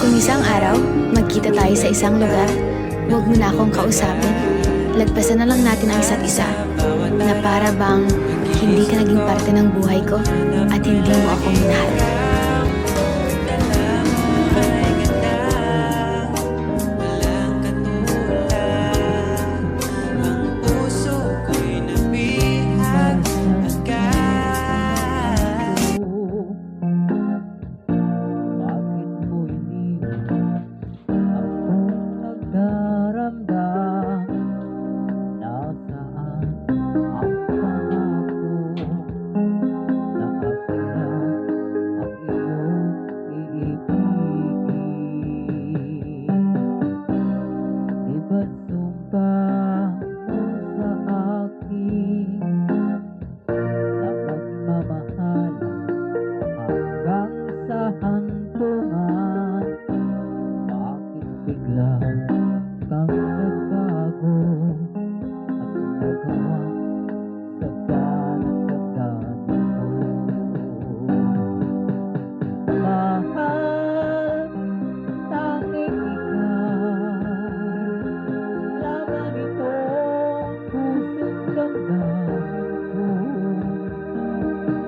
Kung isang araw, magkita tayo sa isang lugar, huwag mo na akong kausapin. Lagpasan na lang natin ang isa't isa na para bang hindi ka naging parte ng buhay ko at hindi mo ako minahal.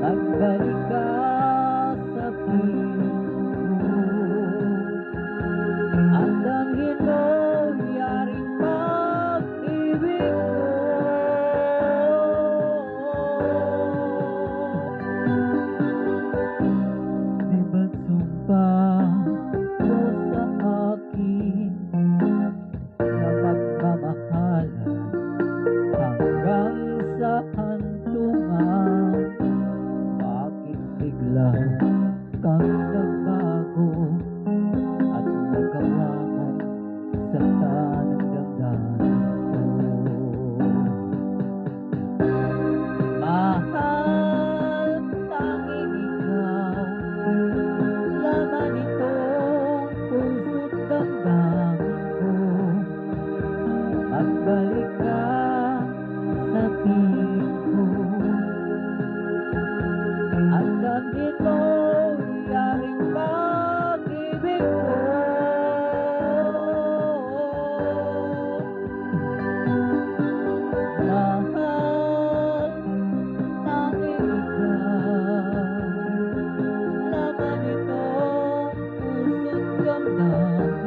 Nagbalik ka sa piling ko at damhin mo yaring pag-ibig ko. Di ba sumpa mo sa akin na magmamahalan hanggang sa hantungan? Bigla kang nagbago at nagawa mong saktan ang damdamin ko. Mahal, tanging ikaw, laman itong puso't damdamin ko. Magbalik ka sa piling ko at damhin mo yaring pag-ibig ko. Mahal, tanging ikaw, laman itong puso't damdamin